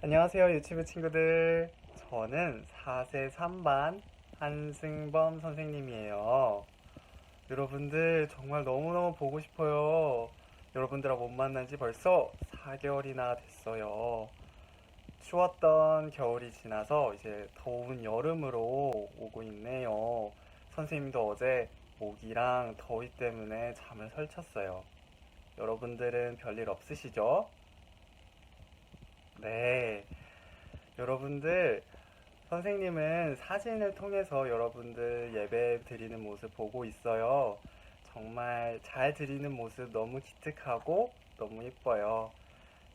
안녕하세요, 유치부 친구들. 저는 4세 3반 한승범 선생님이에요. 여러분들 정말 너무너무 보고 싶어요. 여러분들하고 못 만난 지 벌써 4개월이나 됐어요. 추웠던 겨울이 지나서 이제 더운 여름으로 오고 있네요. 선생님도 어제 모기랑 더위 때문에 잠을 설쳤어요. 여러분들은 별일 없으시죠? 네. 여러분들, 선생님은 사진을 통해서 여러분들 예배 드리는 모습 보고 있어요. 정말 잘 드리는 모습 너무 기특하고 너무 예뻐요.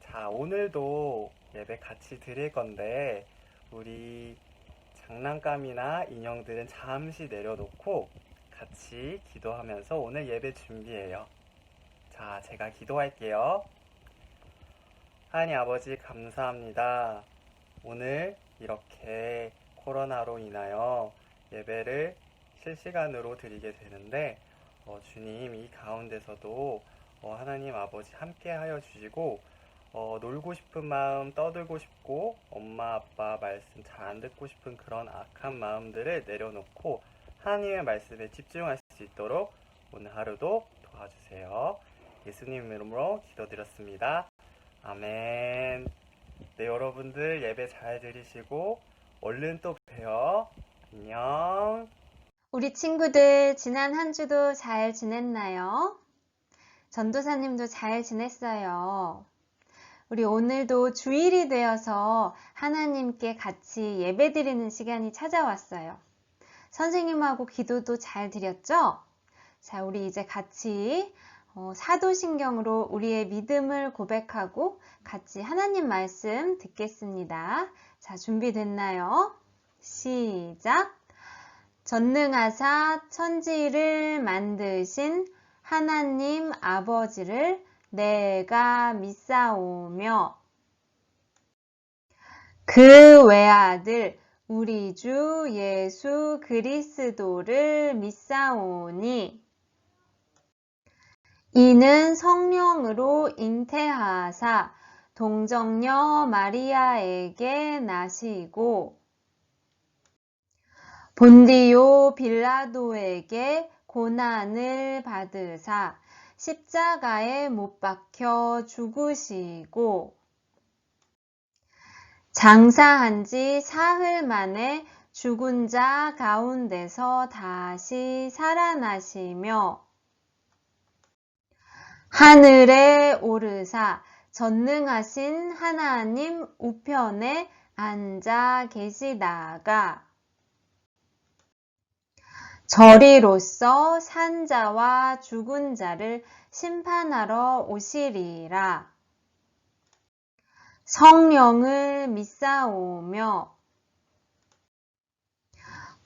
자, 오늘도 예배 같이 드릴 건데, 우리 장난감이나 인형들은 잠시 내려놓고 같이 기도하면서 오늘 예배 준비해요. 자, 제가 기도할게요. 하나님 아버지 감사합니다. 오늘 이렇게 코로나로 인하여 예배를 실시간으로 드리게 되는데 주님 이 가운데서도 하나님 아버지 함께 하여 주시고 놀고 싶은 마음 떠들고 싶고 엄마 아빠 말씀 잘 안 듣고 싶은 그런 악한 마음들을 내려놓고 하나님의 말씀에 집중할 수 있도록 오늘 하루도 도와주세요. 예수님 이름으로 기도드렸습니다. 아멘. 네, 여러분들 예배 잘 드리시고 얼른 또 봬요. 안녕. 우리 친구들 지난 한 주도 잘 지냈나요? 전도사님도 잘 지냈어요. 우리 오늘도 주일이 되어서 하나님께 같이 예배 드리는 시간이 찾아왔어요. 선생님하고 기도도 잘 드렸죠? 자, 우리 이제 같이 사도신경으로 우리의 믿음을 고백하고 같이 하나님 말씀 듣겠습니다. 자, 준비됐나요? 시작! 전능하사 천지를 만드신 하나님 아버지를 내가 믿사오며 그 외아들 우리 주 예수 그리스도를 믿사오니 이는 성령으로 잉태하사 동정녀 마리아에게 나시고 본디오 빌라도에게 고난을 받으사 십자가에 못 박혀 죽으시고 장사한 지 사흘 만에 죽은 자 가운데서 다시 살아나시며 하늘에 오르사 전능하신 하나님 우편에 앉아 계시다가 저리로서 산 자와 죽은 자를 심판하러 오시리라. 성령을 믿사오며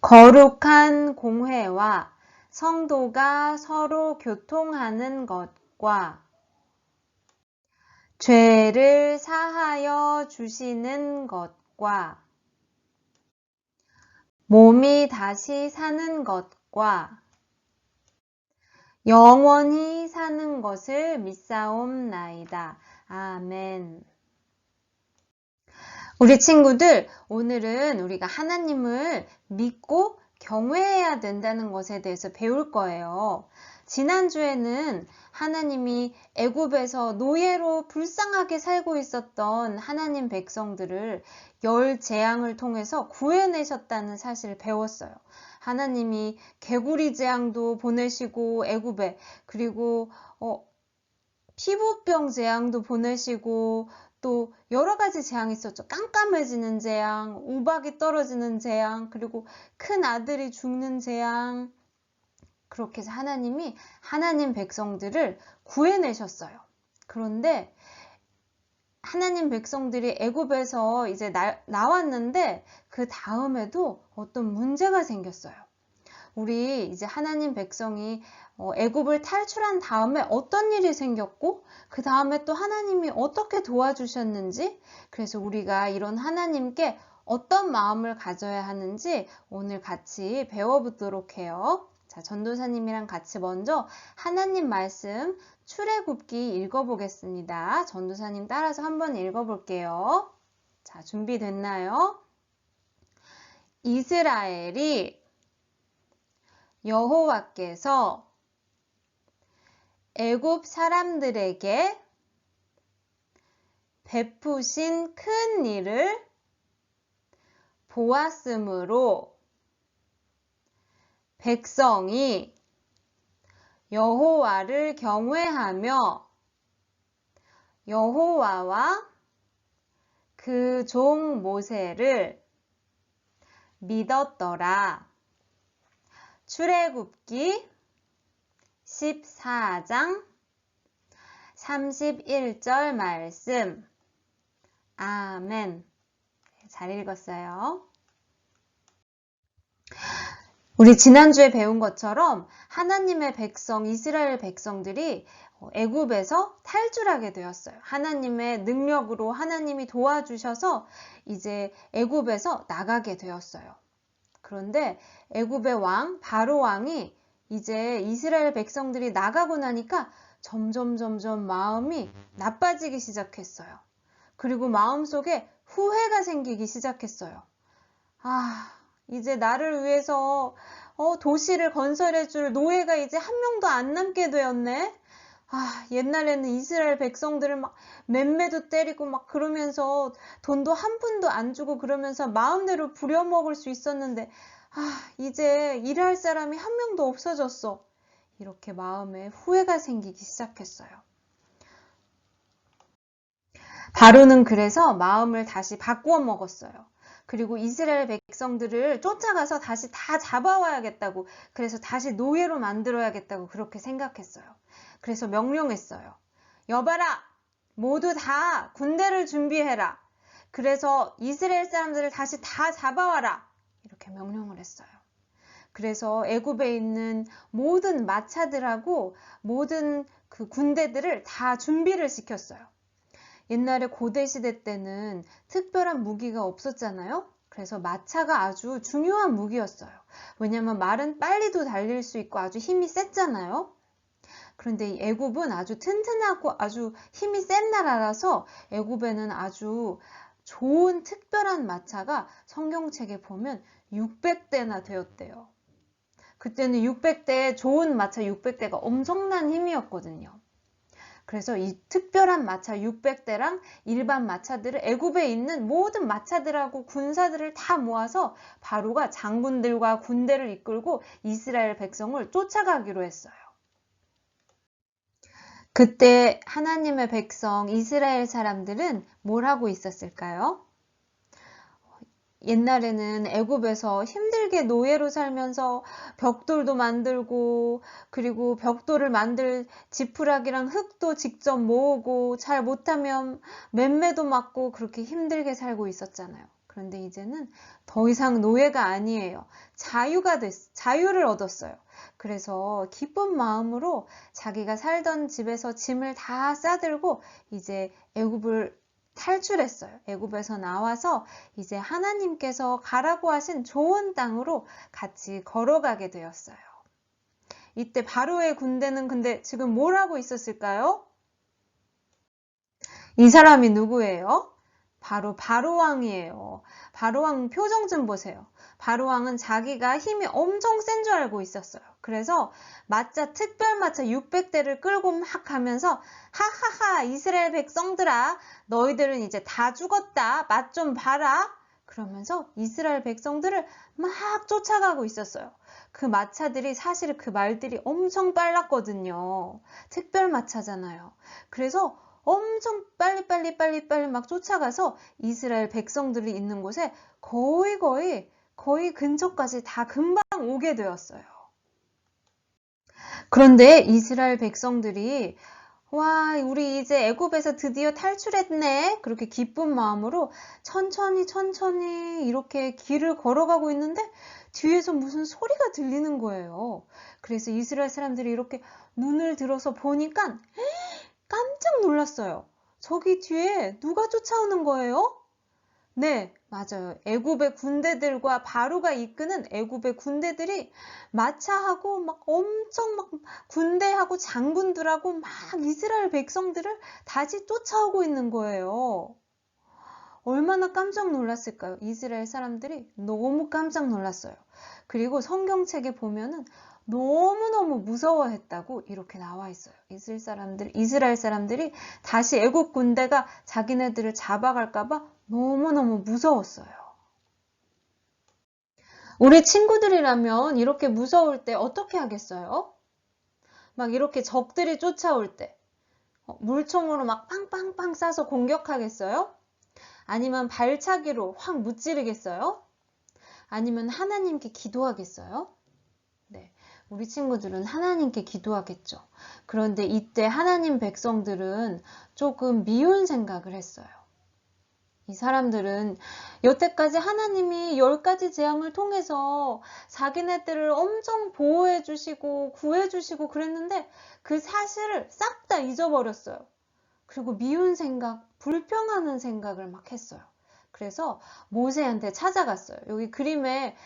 거룩한 공회와 성도가 서로 교통하는 것과 죄를 사하여 주시는 것과 몸이 다시 사는 것과 영원히 사는 것을 믿사옵나이다. 아멘. 우리 친구들, 오늘은 우리가 하나님을 믿고 경외해야 된다는 것에 대해서 배울 거예요. 지난주에는 하나님이 애굽에서 노예로 불쌍하게 살고 있었던 하나님 백성들을 열 재앙을 통해서 구해내셨다는 사실을 배웠어요. 하나님이 개구리 재앙도 보내시고 애굽에, 그리고 피부병 재앙도 보내시고 또 여러 가지 재앙이 있었죠. 깜깜해지는 재앙, 우박이 떨어지는 재앙, 그리고 큰 아들이 죽는 재앙. 그렇게 해서 하나님이 하나님 백성들을 구해내셨어요. 그런데 하나님 백성들이 애굽에서 이제 나왔는데 그 다음에도 어떤 문제가 생겼어요. 우리 이제 하나님 백성이 애굽을 탈출한 다음에 어떤 일이 생겼고 그 다음에 또 하나님이 어떻게 도와주셨는지, 그래서 우리가 이런 하나님께 어떤 마음을 가져야 하는지 오늘 같이 배워보도록 해요. 자, 전도사님이랑 같이 먼저 하나님 말씀 출애굽기 읽어보겠습니다. 전도사님 따라서 한번 읽어볼게요. 자, 준비됐나요? 이스라엘이 여호와께서 애굽 사람들에게 베푸신 큰 일을 보았으므로 백성이 여호와를 경외하며 여호와와 그 종 모세를 믿었더라. 출애굽기 14장 31절 말씀. 아멘. 잘 읽었어요. 우리 지난주에 배운 것처럼 하나님의 백성, 이스라엘 백성들이 애굽에서 탈출하게 되었어요. 하나님의 능력으로 하나님이 도와주셔서 이제 애굽에서 나가게 되었어요. 그런데 애굽의 왕, 바로 왕이 이제 이스라엘 백성들이 나가고 나니까 점점 마음이 나빠지기 시작했어요. 그리고 마음속에 후회가 생기기 시작했어요. 이제 나를 위해서 도시를 건설해줄 노예가 이제 한 명도 안 남게 되었네. 옛날에는 이스라엘 백성들을 막 맴매도 때리고 막 그러면서 돈도 한 푼도 안 주고 그러면서 마음대로 부려먹을 수 있었는데 이제 일할 사람이 한 명도 없어졌어. 이렇게 마음에 후회가 생기기 시작했어요. 바로는 그래서 마음을 다시 바꾸어 먹었어요. 그리고 이스라엘 백성들을 쫓아가서 다시 다 잡아와야겠다고, 그래서 다시 노예로 만들어야겠다고 그렇게 생각했어요. 그래서 명령했어요. 여봐라! 모두 다 군대를 준비해라. 그래서 이스라엘 사람들을 다시 다 잡아와라. 이렇게 명령을 했어요. 그래서 애굽에 있는 모든 마차들하고 모든 그 군대들을 다 준비를 시켰어요. 옛날에 고대시대 때는 특별한 무기가 없었잖아요. 그래서 마차가 아주 중요한 무기였어요. 왜냐하면 말은 빨리도 달릴 수 있고 아주 힘이 셌잖아요. 그런데 이 애굽은 아주 튼튼하고 아주 힘이 센 나라라서 애굽에는 아주 좋은 특별한 마차가 성경책에 보면 600대나 되었대요. 그때는 600대, 좋은 마차 600대가 엄청난 힘이었거든요. 그래서 이 특별한 마차 600대랑 일반 마차들을 애굽에 있는 모든 마차들하고 군사들을 다 모아서 바로가 장군들과 군대를 이끌고 이스라엘 백성을 쫓아가기로 했어요. 그때 하나님의 백성 이스라엘 사람들은 뭘 하고 있었을까요? 옛날에는 애굽에서 힘들게 노예로 살면서 벽돌도 만들고 그리고 벽돌을 만들 지푸라기랑 흙도 직접 모으고 잘 못하면 맴매도 맞고 그렇게 힘들게 살고 있었잖아요. 그런데 이제는 더 이상 노예가 아니에요. 자유를 얻었어요. 그래서 기쁜 마음으로 자기가 살던 집에서 짐을 다 싸들고 이제 애굽을 탈출했어요. 애굽에서 나와서 이제 하나님께서 가라고 하신 좋은 땅으로 같이 걸어가게 되었어요. 이때 바로의 군대는 근데 지금 뭘 하고 있었을까요? 이 사람이 누구예요? 바로 바로왕이에요. 바로왕 표정 좀 보세요. 바로왕은 자기가 힘이 엄청 센 줄 알고 있었어요. 그래서 특별 마차 600대를 끌고 막 가면서 하하하 이스라엘 백성들아 너희들은 이제 다 죽었다. 맛 좀 봐라. 그러면서 이스라엘 백성들을 막 쫓아가고 있었어요. 그 마차들이 사실 그 말들이 엄청 빨랐거든요. 특별 마차잖아요. 그래서 엄청 빨리 막 쫓아가서 이스라엘 백성들이 있는 곳에 거의 근처까지 다 금방 오게 되었어요. 그런데 이스라엘 백성들이 와, 우리 이제 애굽에서 드디어 탈출했네. 그렇게 기쁜 마음으로 천천히 이렇게 길을 걸어가고 있는데 뒤에서 무슨 소리가 들리는 거예요. 그래서 이스라엘 사람들이 이렇게 눈을 들어서 보니까 깜짝 놀랐어요. 저기 뒤에 누가 쫓아오는 거예요? 네, 맞아요. 애굽의 군대들과 바로가 이끄는 애굽의 군대들이 마차하고 엄청 군대하고 장군들하고 막 이스라엘 백성들을 다시 쫓아오고 있는 거예요. 얼마나 깜짝 놀랐을까요? 이스라엘 사람들이 너무 깜짝 놀랐어요. 그리고 성경책에 보면은 너무너무 무서워했다고 이렇게 나와 있어요. 이스라엘 사람들이 다시 애국 군대가 자기네들을 잡아갈까봐 너무너무 무서웠어요. 우리 친구들이라면 이렇게 무서울 때 어떻게 하겠어요? 막 이렇게 적들이 쫓아올 때 물총으로 막 빵빵빵 쏴서 공격하겠어요? 아니면 발차기로 확 무찌르겠어요? 아니면 하나님께 기도하겠어요? 네, 우리 친구들은 하나님께 기도하겠죠. 그런데 이때 하나님 백성들은 조금 미운 생각을 했어요. 이 사람들은 여태까지 하나님이 10가지 재앙을 통해서 자기네들을 엄청 보호해 주시고 구해 주시고 그랬는데 그 사실을 싹 다 잊어버렸어요. 그리고 미운 생각, 불평하는 생각을 막 했어요. 그래서 모세한테 찾아갔어요. 여기 그림에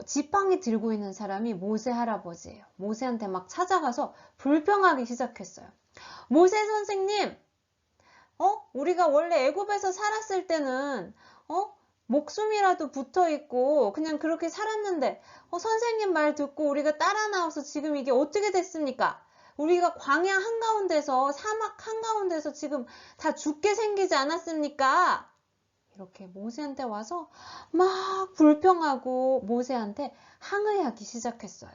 지팡이 들고 있는 사람이 모세 할아버지예요. 모세한테 막 찾아가서 불평하기 시작했어요. 모세 선생님, 우리가 원래 애굽에서 살았을 때는 목숨이라도 붙어 있고 그냥 그렇게 살았는데 선생님 말 듣고 우리가 따라 나와서 지금 이게 어떻게 됐습니까? 우리가 광야 한가운데서 사막 한가운데서 지금 다 죽게 생기지 않았습니까? 이렇게 모세한테 와서 막 불평하고 모세한테 항의하기 시작했어요.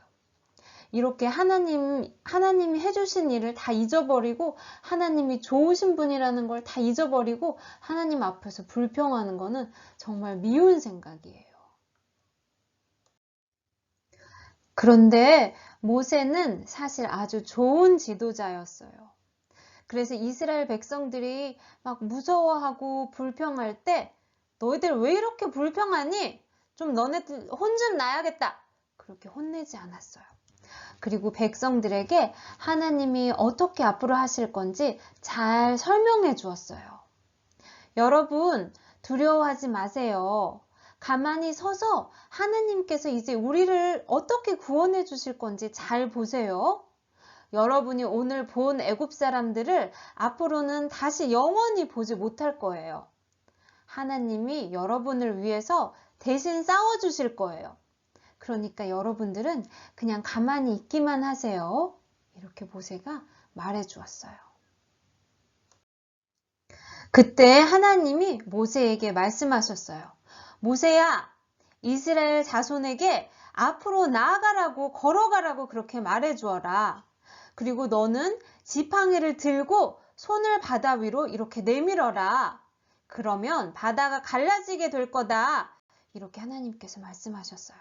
이렇게 하나님이 해주신 일을 다 잊어버리고 하나님이 좋으신 분이라는 걸 다 잊어버리고 하나님 앞에서 불평하는 거는 정말 미운 생각이에요. 그런데 모세는 사실 아주 좋은 지도자였어요. 그래서 이스라엘 백성들이 막 무서워하고 불평할 때 너희들 왜 이렇게 불평하니? 좀 너네들 혼 좀 나야겠다. 그렇게 혼내지 않았어요. 그리고 백성들에게 하나님이 어떻게 앞으로 하실 건지 잘 설명해 주었어요. 여러분, 두려워하지 마세요. 가만히 서서 하나님께서 이제 우리를 어떻게 구원해 주실 건지 잘 보세요. 여러분이 오늘 본 애굽 사람들을 앞으로는 다시 영원히 보지 못할 거예요. 하나님이 여러분을 위해서 대신 싸워 주실 거예요. 그러니까 여러분들은 그냥 가만히 있기만 하세요. 이렇게 모세가 말해 주었어요. 그때 하나님이 모세에게 말씀하셨어요. 모세야, 이스라엘 자손에게 앞으로 나아가라고 걸어가라고 그렇게 말해 주어라. 그리고 너는 지팡이를 들고 손을 바다 위로 이렇게 내밀어라. 그러면 바다가 갈라지게 될 거다. 이렇게 하나님께서 말씀하셨어요.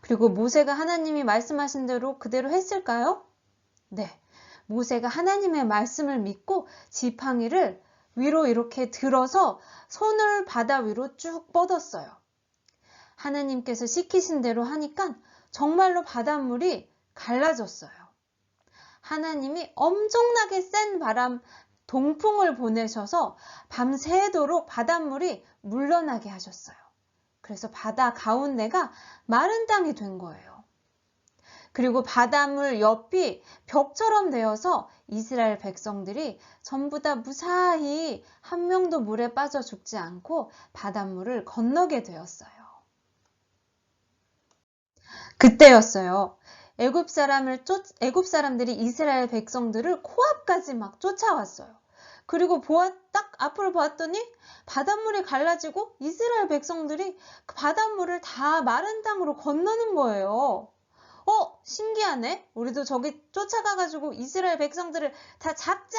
그리고 모세가 하나님이 말씀하신 대로 그대로 했을까요? 네. 모세가 하나님의 말씀을 믿고 지팡이를 위로 이렇게 들어서 손을 바다 위로 쭉 뻗었어요. 하나님께서 시키신 대로 하니까 정말로 바닷물이 갈라졌어요. 하나님이 엄청나게 센 바람, 동풍을 보내셔서 밤새도록 바닷물이 물러나게 하셨어요. 그래서 바다 가운데가 마른 땅이 된 거예요. 그리고 바닷물 옆이 벽처럼 되어서 이스라엘 백성들이 전부 다 무사히 한 명도 물에 빠져 죽지 않고 바닷물을 건너게 되었어요. 그때였어요. 애굽 사람들이 이스라엘 백성들을 코앞까지 막 쫓아왔어요. 그리고 딱 앞을 보았더니 바닷물이 갈라지고 이스라엘 백성들이 그 바닷물을 다 마른 땅으로 건너는 거예요. 신기하네. 우리도 저기 쫓아가가지고 이스라엘 백성들을 다 잡자!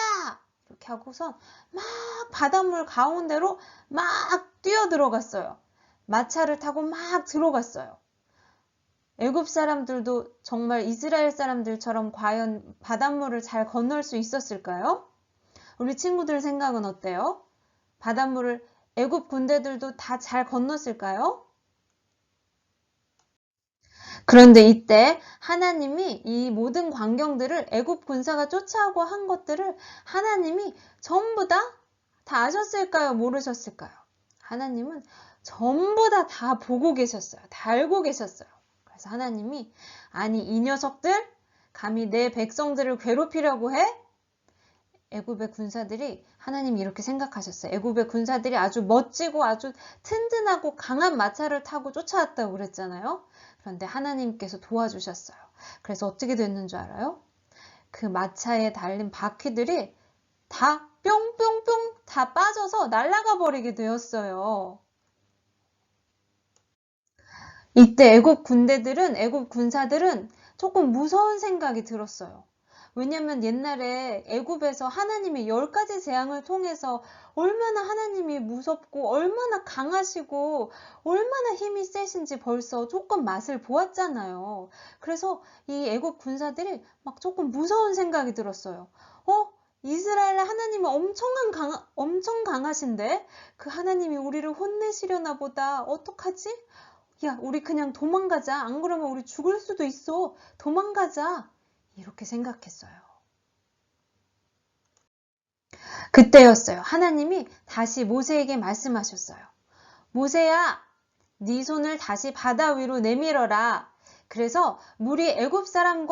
이렇게 하고선 막 바닷물 가운데로 막 뛰어들어갔어요. 마차를 타고 막 들어갔어요. 애굽 사람들도 정말 이스라엘 사람들처럼 과연 바닷물을 잘 건널 수 있었을까요? 우리 친구들 생각은 어때요? 바닷물을 애굽 군대들도 다 잘 건넜을까요? 그런데 이때 하나님이 이 모든 광경들을 애굽 군사가 쫓아오고 한 것들을 하나님이 전부 다 아셨을까요? 모르셨을까요? 하나님은 전부 다 보고 계셨어요. 다 알고 계셨어요. 그래서 하나님이 아니 이 녀석들 감히 내 백성들을 괴롭히려고 해? 애굽의 군사들이 하나님이 이렇게 생각하셨어요. 애굽의 군사들이 아주 멋지고 아주 튼튼하고 강한 마차를 타고 쫓아왔다고 그랬잖아요. 그런데 하나님께서 도와주셨어요. 그래서 어떻게 됐는 줄 알아요? 그 마차에 달린 바퀴들이 다 뿅뿅뿅 다 빠져서 날아가 버리게 되었어요. 이때 애굽 군사들은 조금 무서운 생각이 들었어요. 왜냐면 옛날에 애굽에서 하나님의 10가지 재앙을 통해서 얼마나 하나님이 무섭고 얼마나 강하시고 얼마나 힘이 세신지 벌써 조금 맛을 보았잖아요. 그래서 이 애굽 군사들이 막 조금 무서운 생각이 들었어요. 이스라엘 하나님은 엄청 강하신데 그 하나님이 우리를 혼내시려나 보다. 어떡하지? 야, 우리 그냥 도망가자. 안 그러면 우리 죽을 수도 있어. 도망가자. 이렇게 생각했어요. 그때였어요. 하나님이 다시 모세에게 말씀하셨어요. 모세야, 네 손을 다시 바다 위로 내밀어라. 그래서 물이 애굽 사람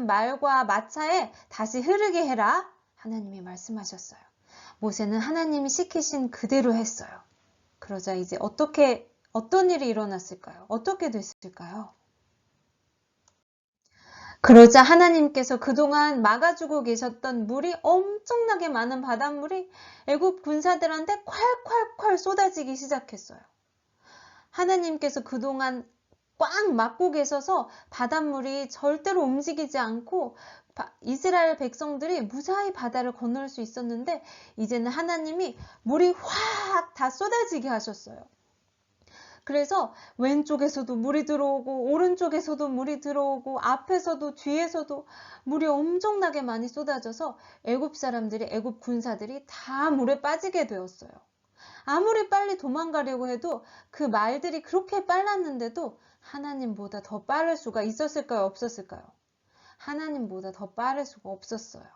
말과 마차에 다시 흐르게 해라. 하나님이 말씀하셨어요. 모세는 하나님이 시키신 그대로 했어요. 그러자 이제 어떤 일이 일어났을까요? 어떻게 됐을까요? 그러자 하나님께서 그동안 막아주고 계셨던 물이 엄청나게 많은 바닷물이 애굽 군사들한테 콸콸콸 쏟아지기 시작했어요. 하나님께서 그동안 꽉 막고 계셔서 바닷물이 절대로 움직이지 않고 이스라엘 백성들이 무사히 바다를 건널 수 있었는데 이제는 하나님이 물이 확 다 쏟아지게 하셨어요. 그래서 왼쪽에서도 물이 들어오고 오른쪽에서도 물이 들어오고 앞에서도 뒤에서도 물이 엄청나게 많이 쏟아져서 애굽 군사들이 다 물에 빠지게 되었어요. 아무리 빨리 도망가려고 해도 그 말들이 그렇게 빨랐는데도 하나님보다 더 빠를 수가 있었을까요? 없었을까요? 하나님보다 더 빠를 수가 없었어요.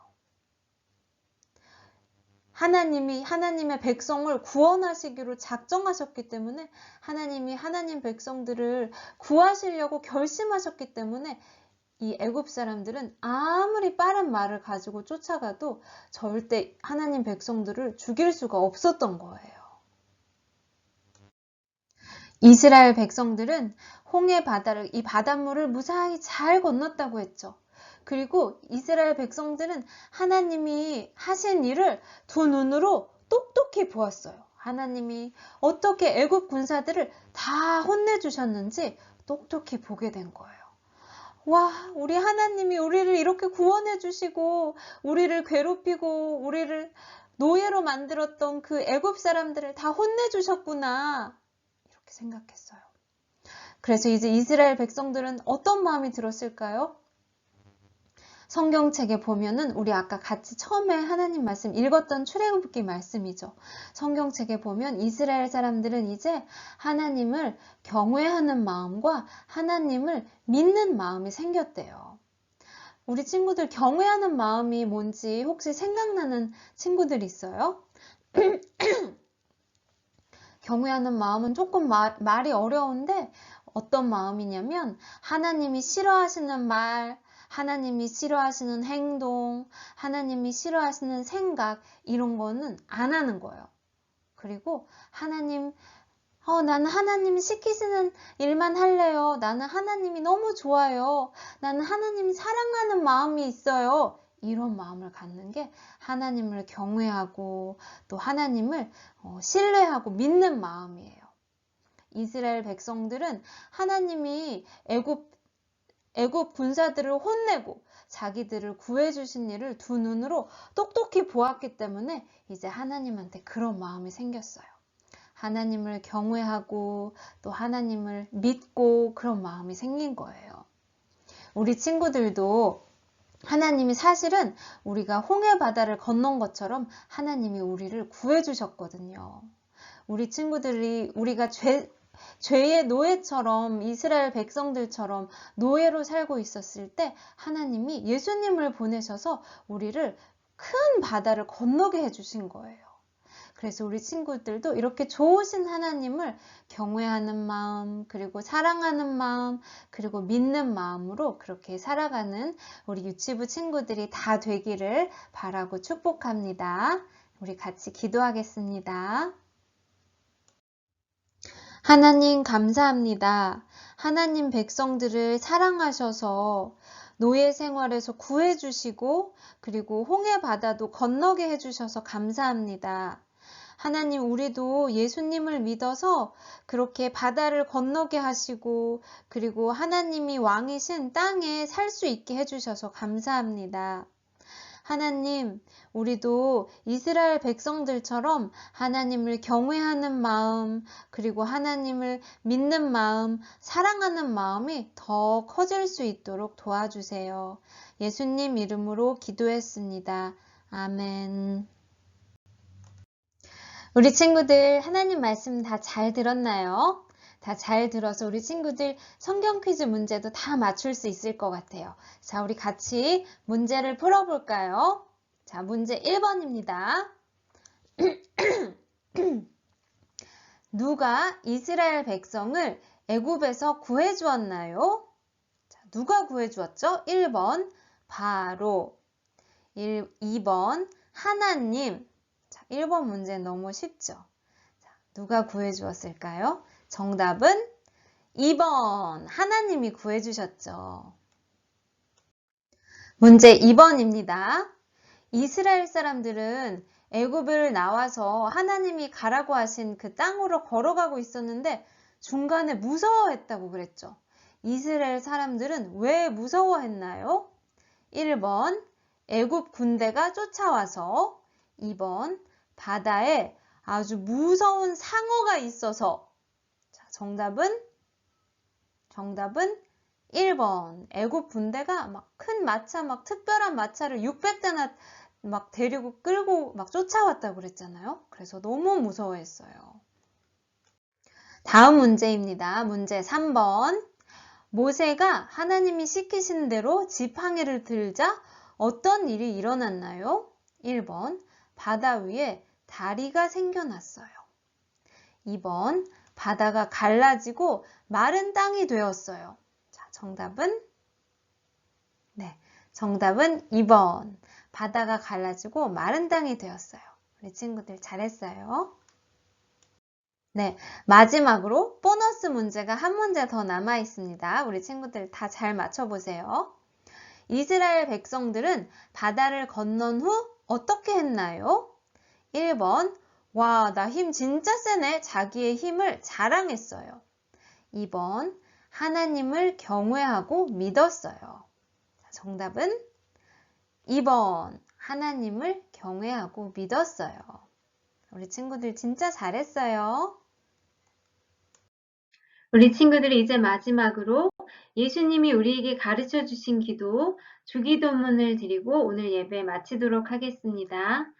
하나님이 하나님의 백성을 구원하시기로 작정하셨기 때문에 하나님이 하나님 백성들을 구하시려고 결심하셨기 때문에 이 애굽 사람들은 아무리 빠른 말을 가지고 쫓아가도 절대 하나님 백성들을 죽일 수가 없었던 거예요. 이스라엘 백성들은 홍해 바다를 이 바닷물을 무사히 잘 건넜다고 했죠. 그리고 이스라엘 백성들은 하나님이 하신 일을 두 눈으로 똑똑히 보았어요. 하나님이 어떻게 애굽 군사들을 다 혼내주셨는지 똑똑히 보게 된 거예요. 와, 우리 하나님이 우리를 이렇게 구원해 주시고 우리를 괴롭히고 우리를 노예로 만들었던 그 애굽 사람들을 다 혼내 주셨구나. 이렇게 생각했어요. 그래서 이제 이스라엘 백성들은 어떤 마음이 들었을까요? 성경책에 보면은 우리 아까 같이 처음에 하나님 말씀 읽었던 출애굽기 말씀이죠. 성경책에 보면 이스라엘 사람들은 이제 하나님을 경외하는 마음과 하나님을 믿는 마음이 생겼대요. 우리 친구들 경외하는 마음이 뭔지 혹시 생각나는 친구들 있어요? 경외하는 마음은 조금 말이 어려운데 어떤 마음이냐면 하나님이 싫어하시는 말, 하나님이 싫어하시는 행동, 하나님이 싫어하시는 생각 이런 거는 안 하는 거예요. 그리고 나는 하나님이 시키시는 일만 할래요. 나는 하나님이 너무 좋아요. 나는 하나님이 사랑하는 마음이 있어요. 이런 마음을 갖는 게 하나님을 경외하고 또 하나님을 신뢰하고 믿는 마음이에요. 이스라엘 백성들은 하나님이 애굽 군사들을 혼내고 자기들을 구해주신 일을 두 눈으로 똑똑히 보았기 때문에 이제 하나님한테 그런 마음이 생겼어요. 하나님을 경외하고 또 하나님을 믿고 그런 마음이 생긴 거예요. 우리 친구들도 하나님이 사실은 우리가 홍해 바다를 건넌 것처럼 하나님이 우리를 구해주셨거든요. 우리 친구들이 우리가 죄의 노예처럼 이스라엘 백성들처럼 노예로 살고 있었을 때 하나님이 예수님을 보내셔서 우리를 큰 바다를 건너게 해주신 거예요. 그래서 우리 친구들도 이렇게 좋으신 하나님을 경외하는 마음, 그리고 사랑하는 마음, 그리고 믿는 마음으로 그렇게 살아가는 우리 유치부 친구들이 다 되기를 바라고 축복합니다. 우리 같이 기도하겠습니다. 하나님 감사합니다. 하나님 백성들을 사랑하셔서 노예 생활에서 구해주시고 그리고 홍해 바다도 건너게 해주셔서 감사합니다. 하나님 우리도 예수님을 믿어서 그렇게 바다를 건너게 하시고 그리고 하나님이 왕이신 땅에 살 수 있게 해주셔서 감사합니다. 하나님, 우리도 이스라엘 백성들처럼 하나님을 경외하는 마음, 그리고 하나님을 믿는 마음, 사랑하는 마음이 더 커질 수 있도록 도와주세요. 예수님 이름으로 기도했습니다. 아멘. 우리 친구들 하나님 말씀 다 잘 들었나요? 다 잘 들어서 우리 친구들 성경 퀴즈 문제도 다 맞출 수 있을 것 같아요. 자, 우리 같이 문제를 풀어볼까요? 자, 문제 1번입니다. 누가 이스라엘 백성을 애굽에서 구해주었나요? 자, 누가 구해주었죠? 1번 바로, 2번 하나님. 자, 1번 문제 너무 쉽죠? 자, 누가 구해주었을까요? 정답은 2번 하나님이 구해주셨죠. 문제 2번입니다. 이스라엘 사람들은 애굽을 나와서 하나님이 가라고 하신 그 땅으로 걸어가고 있었는데 중간에 무서워했다고 그랬죠. 이스라엘 사람들은 왜 무서워했나요? 1번 애굽 군대가 쫓아와서, 2번 바다에 아주 무서운 상어가 있어서. 자, 정답은 1번. 애굽 군대가 막 큰 마차, 막 특별한 마차를 600대나 막 데리고 끌고 막 쫓아왔다고 그랬잖아요. 그래서 너무 무서워했어요. 다음 문제입니다. 문제 3번. 모세가 하나님이 시키신 대로 지팡이를 들자 어떤 일이 일어났나요? 1번. 바다 위에 다리가 생겨났어요. 2번. 바다가 갈라지고 마른 땅이 되었어요. 자, 정답은? 네, 정답은 2번. 바다가 갈라지고 마른 땅이 되었어요. 우리 친구들 잘했어요. 네, 마지막으로 보너스 문제가 한 문제 더 남아 있습니다. 우리 친구들 다 잘 맞춰보세요. 이스라엘 백성들은 바다를 건넌 후 어떻게 했나요? 1번, 와, 나 힘 진짜 세네. 자기의 힘을 자랑했어요. 2번, 하나님을 경외하고 믿었어요. 정답은 2번, 하나님을 경외하고 믿었어요. 우리 친구들 진짜 잘했어요. 우리 친구들이 이제 마지막으로 예수님이 우리에게 가르쳐 주신 기도, 주기도문을 드리고 오늘 예배 마치도록 하겠습니다.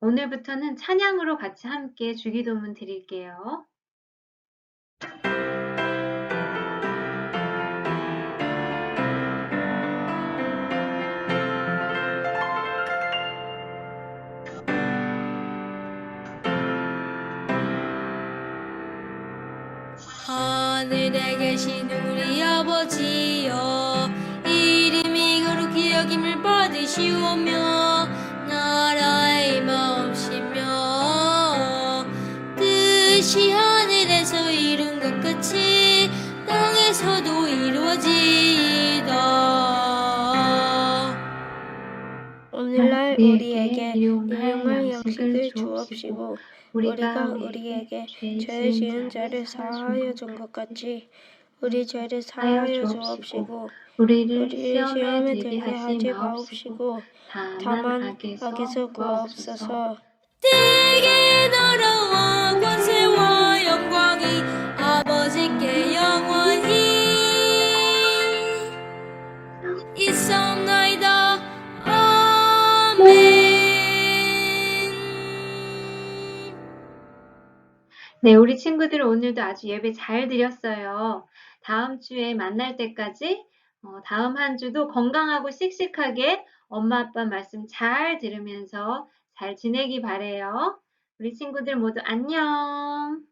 오늘부터는 찬양으로 같이 함께 주기도문 드릴게요. 하늘에 계신 우리 아버지여, 이름이 거룩히 여김을 받으시오며 나라의 마옵시며 뜻이 하늘에서 이룬 것 같이 땅에서도 이루어지이다. 오늘날 우리에게 일용할 양식을 주옵시고 우리가 우리에게 죄 지은 자를 사하여 준 것 같이 우리 죄를 사하여 주옵시고 우리를 시험에 들게 하지 마옵시고 다만 악에서 구하옵소서. 때에 나라와 권세와 영광이 아버지께 영원히 있사옵나이다. 아멘. 네, 우리 친구들 오늘도 아주 예배 잘 드렸어요. 다음 주에 만날 때까지 다음 한 주도 건강하고 씩씩하게 엄마 아빠 말씀 잘 들으면서 잘 지내기 바래요. 우리 친구들 모두 안녕.